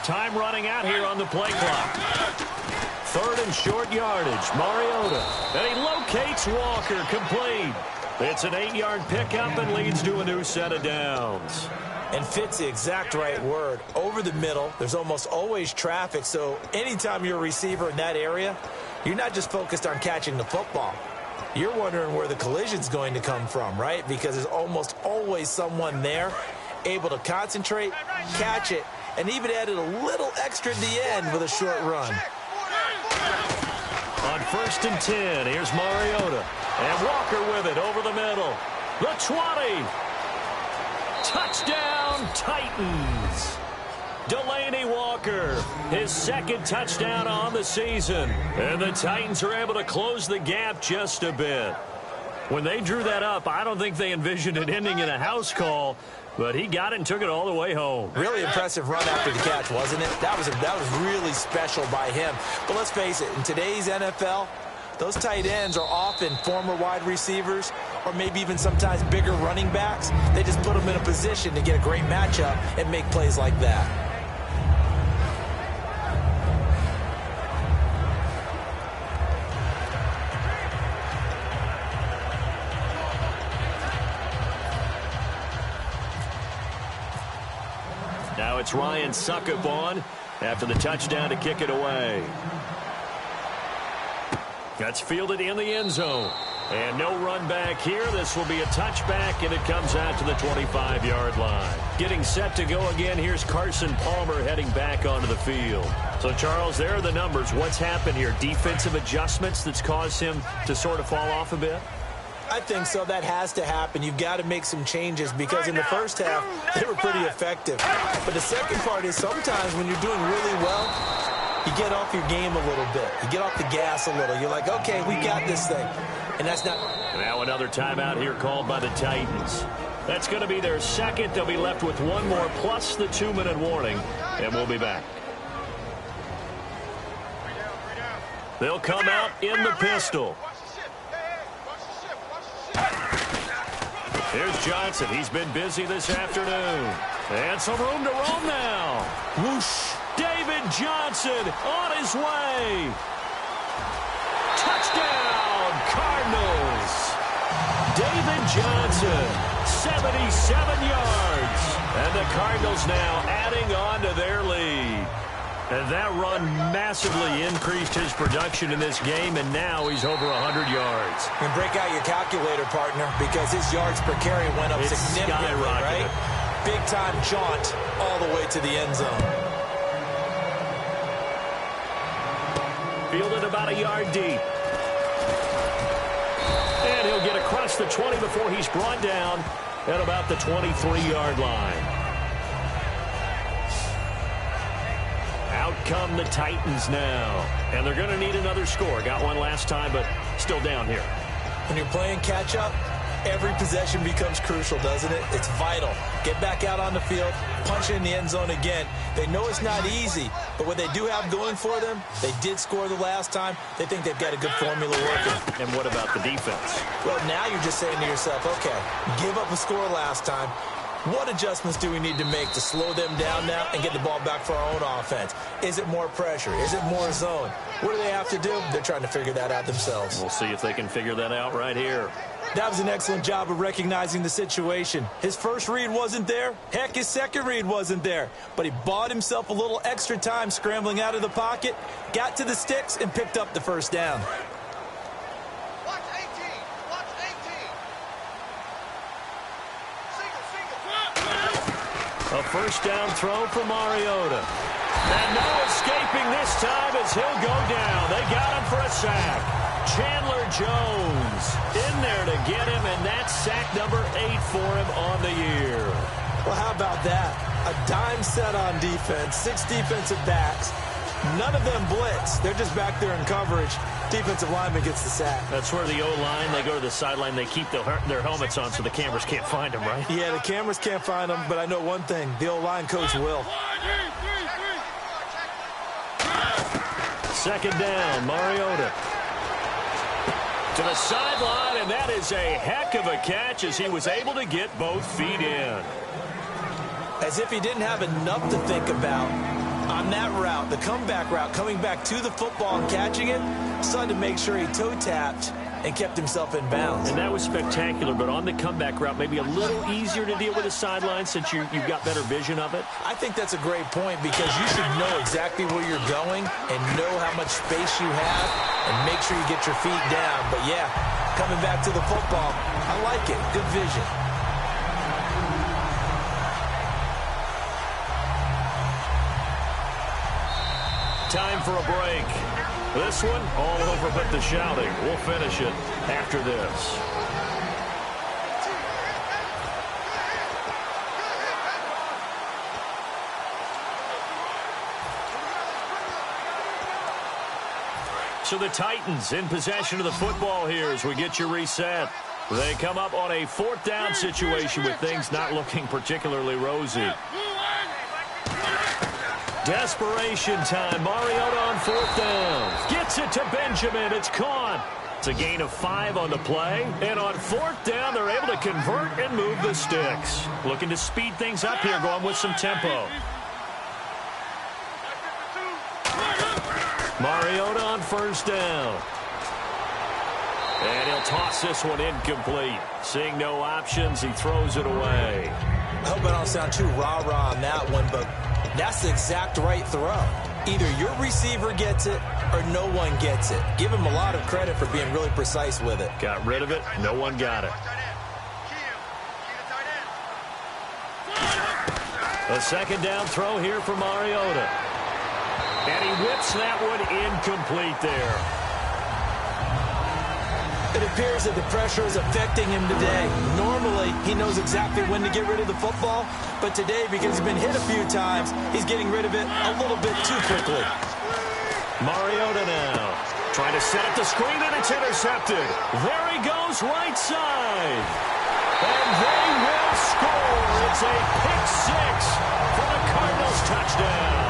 Time running out here on the play clock. Third and short yardage. Mariota. And he locates Walker. Complete. It's an 8-yard pickup and leads to a new set of downs. And fits the exact right word. Over the middle, there's almost always traffic, so anytime you're a receiver in that area, you're not just focused on catching the football. You're wondering where the collision's going to come from, right? Because there's almost always someone there able to concentrate, catch it, and even added a little extra at the end with a short run. On first and 10, here's Mariota. And Walker with it over the middle. The 20. Touchdown, Titans. Delaney Walker, his second touchdown on the season. And the Titans are able to close the gap just a bit. When they drew that up, I don't think they envisioned it ending in a house call, but he got it and took it all the way home. Really impressive run after the catch, wasn't it? That was really special by him. But let's face it, in today's NFL, those tight ends are often former wide receivers or maybe even sometimes bigger running backs. They just put them in a position to get a great matchup and make plays like that. Now it's Ryan Suckup on after the touchdown to kick it away. That's fielded in the end zone. And no run back here. This will be a touchback, and it comes out to the 25-yard line. Getting set to go again, here's Carson Palmer heading back onto the field. So, Charles, there are the numbers. What's happened here? Defensive adjustments that's caused him to sort of fall off a bit? I think so. That has to happen. You've got to make some changes because in the first half, they were pretty effective. But the second part is sometimes when you're doing really well, you get off your game a little bit. You get off the gas a little. You're like, okay, we got this thing. And that's not... Now another timeout here called by the Titans. That's going to be their second. They'll be left with one more plus the 2-minute warning, and we'll be back. They'll come out in the pistol. Here's Johnson. He's been busy this afternoon. And some room to roam now. Whoosh. David Johnson on his way. Touchdown, Cardinals. David Johnson, 77 yards. And the Cardinals now adding on to their lead. And that run massively increased his production in this game, and now he's over 100 yards. And break out your calculator, partner, because his yards per carry went up significantly, right? Big-time jaunt all the way to the end zone. Fielded about a yard deep. And he'll get across the 20 before he's brought down at about the 23-yard line. Out come the Titans now. And they're going to need another score. Got one last time, but still down here. When you're playing catch-up, every possession becomes crucial, doesn't it? It's vital. Get back out on the field, punch it in the end zone again. They know it's not easy, but what they do have going for them, they did score the last time. They think they've got a good formula working. And what about the defense? Well, now you're just saying to yourself, okay, give up a score last time. What adjustments do we need to make to slow them down now and get the ball back for our own offense? Is it more pressure? Is it more zone? What do they have to do? They're trying to figure that out themselves. We'll see if they can figure that out right here. That was an excellent job of recognizing the situation. His first read wasn't there. Heck, his second read wasn't there. But he bought himself a little extra time scrambling out of the pocket, got to the sticks, and picked up the first down. Watch 18. Watch 18. A first down throw for Mariota. And no escaping this time as he'll go down. They got him for a sack. Chandler Jones in there to get him, and that's sack number 8 for him on the year. Well, how about that? A dime set on defense, 6 defensive backs. None of them blitz. They're just back there in coverage. Defensive lineman gets the sack. That's where the O-line, they go to the sideline, they keep their helmets on so the cameras can't find them, right? Yeah, the cameras can't find them, but I know one thing. The O-line coach will. Second down, Mariota. To the sideline, and that is a heck of a catch as he was able to get both feet in. As if he didn't have enough to think about on that route, the comeback route, coming back to the football and catching it, decided to make sure he toe-tapped and kept himself in bounds. And that was spectacular, but on the comeback route, maybe a little easier to deal with the sideline since you've got better vision of it. I think that's a great point because you should know exactly where you're going and know how much space you have and make sure you get your feet down. But, yeah, coming back to the football, I like it. Good vision. Time for a break. This one, all over but the shouting. We'll finish it after this. So the Titans in possession of the football here as we get you reset. They come up on a 4th down situation with things not looking particularly rosy. Desperation time. Mariota on 4th down. Gets it to Benjamin. It's caught. It's a gain of 5 on the play. And on 4th down, they're able to convert and move the sticks. Looking to speed things up here, going with some tempo. Mariota on 1st down. And he'll toss this one incomplete. Seeing no options, he throws it away. I hope I don't sound too rah-rah on that one, but that's the exact right throw. Either your receiver gets it or no one gets it. Give him a lot of credit for being really precise with it. Got rid of it. No one got it. A 2nd down throw here for Mariota. And he whips that one incomplete there. It appears that the pressure is affecting him today. Normally, he knows exactly when to get rid of the football, but today, because he's been hit a few times, he's getting rid of it a little bit too quickly. Mariota now trying to set up the screen, and it's intercepted. There he goes, right side. And they will score. It's a pick 6 for the Cardinals touchdown.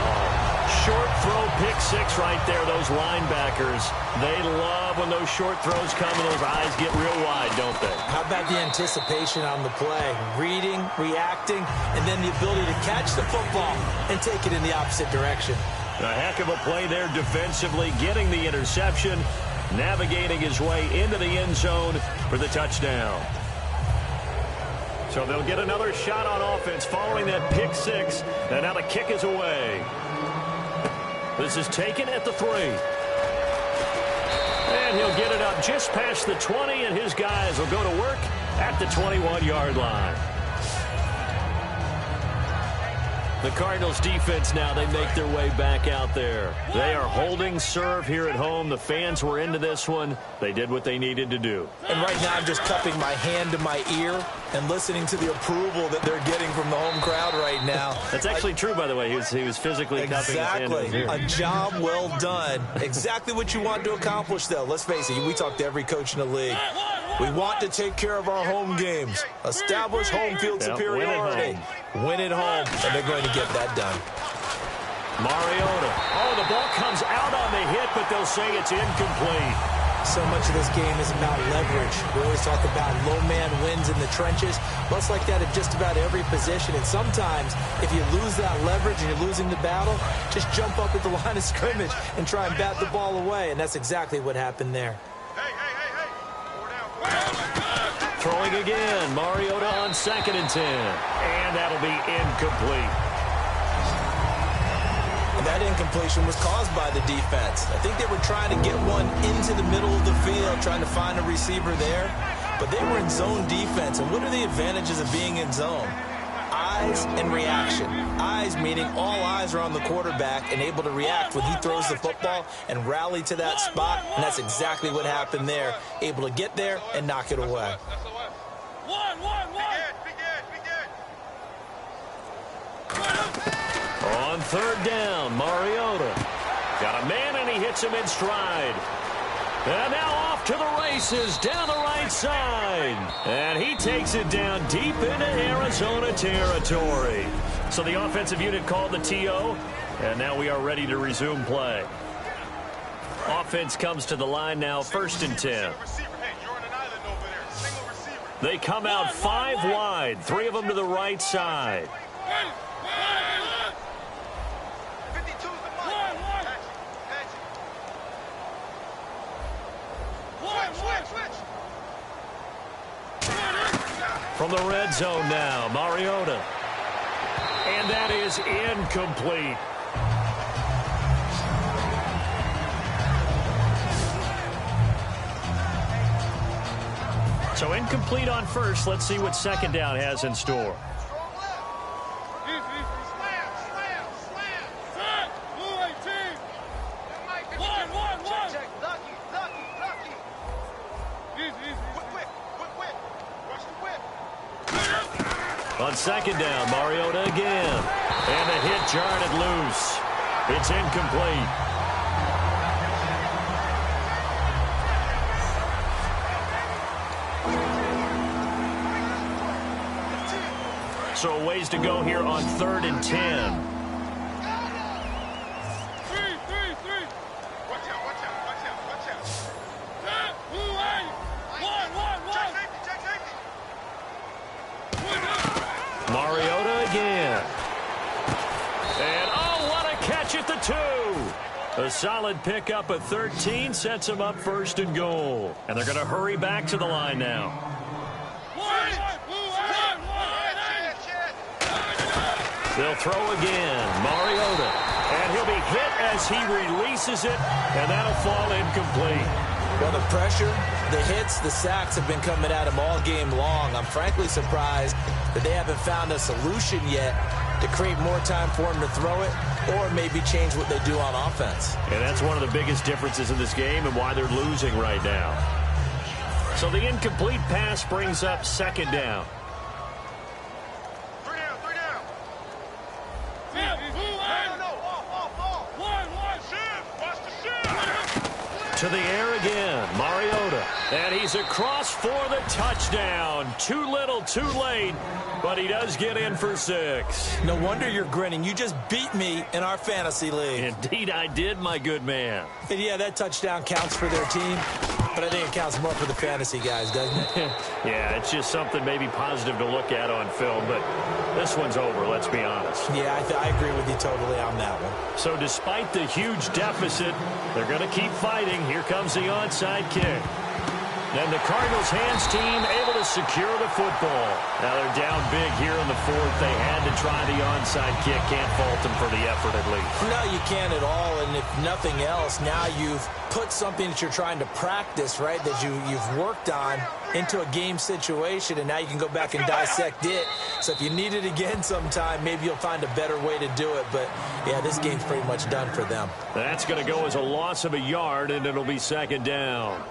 Short throw, pick 6 right there. Those linebackers, they love when those short throws come and those eyes get real wide, don't they? How about the anticipation on the play? Reading, reacting, and then the ability to catch the football and take it in the opposite direction. A heck of a play there defensively, getting the interception, navigating his way into the end zone for the touchdown. So they'll get another shot on offense following that pick 6, and now the kick is away. This is taken at the 3. And he'll get it up just past the 20, and his guys will go to work at the 21-yard line. The Cardinals defense now, they make their way back out there. They are holding serve here at home. The fans were into this one. They did what they needed to do. And right now I'm just cupping my hand to my ear and listening to the approval that they're getting from the home crowd right now. That's actually true, by the way. He was physically cupping his hand. Exactly. A job well done. Exactly what you want to accomplish, though. Let's face it, we talk to every coach in the league. We want to take care of our home games. Establish home field superiority. Win at home. And they're going to get that done. Mariota. Oh, the ball comes out on the hit, but they'll say it's incomplete. So much of this game is about leverage. We always talk about low man wins in the trenches. Much like that at just about every position. And sometimes, if you lose that leverage and you're losing the battle, just jump up at the line of scrimmage and try and bat the ball away. And that's exactly what happened there. Throwing again. Mariota on 2nd and 10. And that'll be incomplete. And that incompletion was caused by the defense. I think they were trying to get one into the middle of the field, trying to find a receiver there. But they were in zone defense. And what are the advantages of being in zone? Eyes and reaction. Eyes meaning all eyes are on the quarterback and able to react when he throws the football and rally to that spot. And that's exactly what happened there. Able to get there and knock it away. On 3rd down, Mariota. Got a man, and he hits him in stride. And now off to the races down the right side. And he takes it down deep into Arizona territory. So the offensive unit called the TO, and now we are ready to resume play. Offense comes to the line now, 1st and 10. They come out 5 wide, 3 of them to the right side. From the red zone now, Mariota. And that is incomplete. So incomplete on 1st. Let's see what 2nd down has in store. On 2nd down, Mariota again. And the hit jarred it loose. It's incomplete. So a ways to go here on 3rd and 10. Mariota again. And, oh, what a catch at the 2. A solid pickup at 13 sets him up 1st and goal. And they're going to hurry back to the line now. They'll throw again. Mariota. And he'll be hit as he releases it, and that'll fall incomplete. Well, the pressure, the hits, the sacks have been coming at him all game long. I'm frankly surprised that they haven't found a solution yet to create more time for him to throw it or maybe change what they do on offense. And that's one of the biggest differences in this game and why they're losing right now. So the incomplete pass brings up 2nd down. To the air again, Mariota. And he's across for the touchdown. Too little, too late, but he does get in for 6. No wonder you're grinning. You just beat me in our fantasy league. Indeed I did, my good man. And yeah, that touchdown counts for their team, but I think it counts more for the fantasy guys, doesn't it? Yeah, it's just something maybe positive to look at on film, but this one's over, let's be honest. Yeah, I agree with you totally on that one. So despite the huge deficit, they're going to keep fighting. Here comes the onside kick. And the Cardinals' hands team able to secure the football. Now they're down big here in the 4th. They had to try the onside kick. Can't fault them for the effort at least. No, you can't at all. And if nothing else, now you've put something that you're trying to practice, right, that you've worked on into a game situation, and now you can go back and dissect it. So if you need it again sometime, maybe you'll find a better way to do it. But, yeah, this game's pretty much done for them. That's going to go as a loss of a yard, and it'll be 2nd down.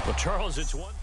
Well, Charles, it's one.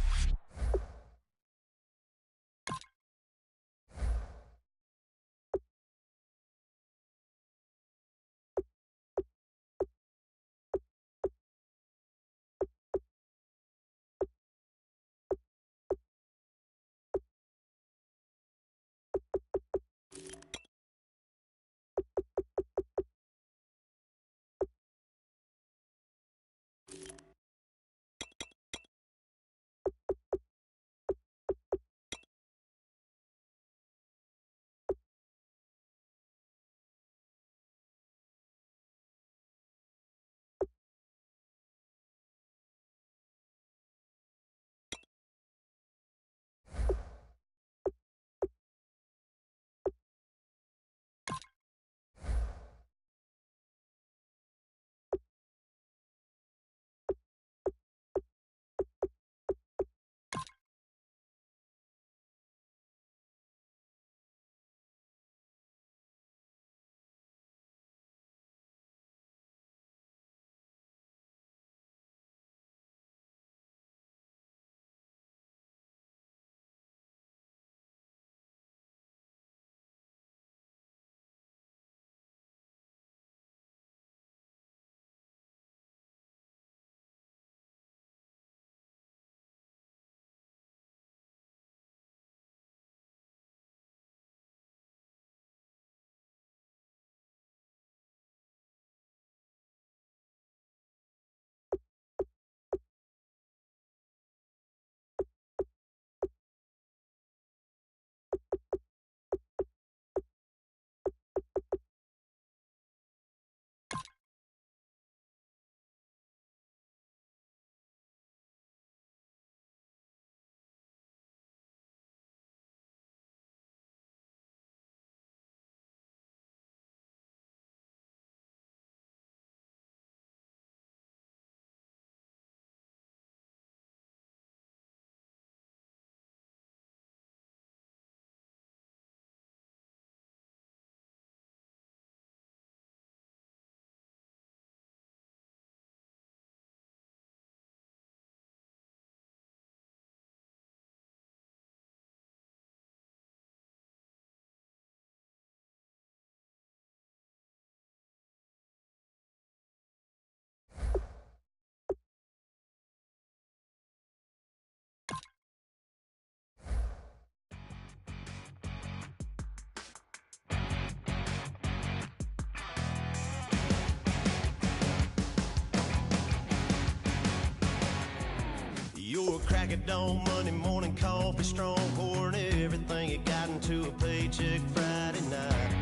crack of dawn, Monday morning coffee strong, pouring everything you got into a paycheck Friday night.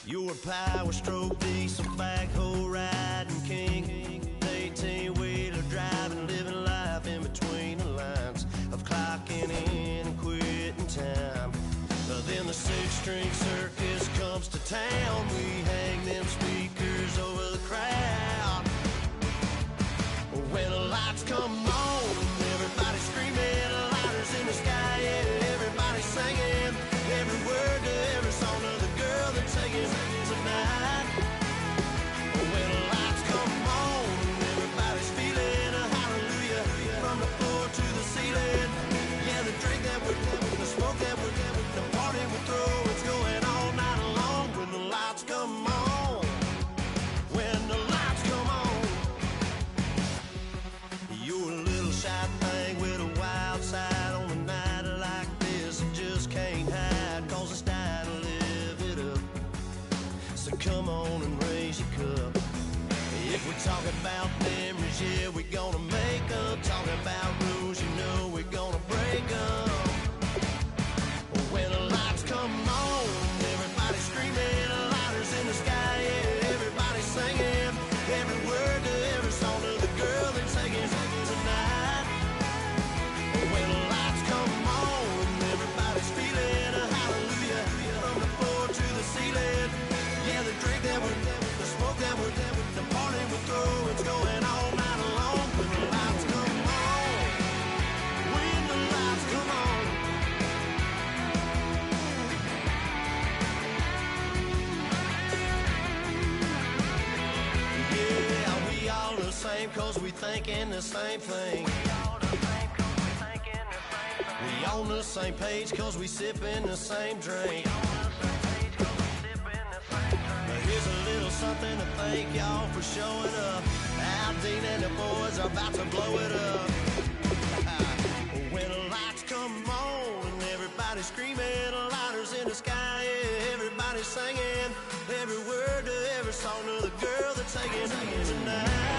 You're a power stroke, diesel backhoe riding king, 18-wheeler driving, living life in between the lines of clocking in and quitting time. Then the six-string circus comes to town. We hang them speakers over the crowd. When the lights come on, everybody's screaming, lighters in the sky, yeah, everybody's singing every word to every song of the girl they're taking tonight. When the lights come on, everybody's feeling a hallelujah from the floor to the ceiling. Yeah, the drink that we're the smoke that we're the party we throw, it's going all night long. When the lights come on, when the lights come on, you're a little shy thing with a wild side. On a night like this, you just can't hide, cause it's time to live it up. So come on and raise your cup. If we're talking about memories, yeah, we're gonna make up. Talking about rules, you know we're gonna break up. When the lights come on, everybody's screaming, lighters in the sky, yeah, everybody's singing every word to every song of the girl they're taking tonight. When the lights come on, everybody's feeling a hallelujah from the floor to the ceiling. Yeah, the drink that we're the smoke that we're the party we throw, it's going all night long. When the lights come on, when the lights come on. Yeah, we all the same cause we thinking the same thing. We on the same page cause we sipping the same drink. Here's a little something to thank y'all for showing up. Al Dean and the boys are about to blow it up. When the lights come on and everybody's screaming, lighters in the sky, yeah, everybody's singing every word to every song of the girl they're taking tonight.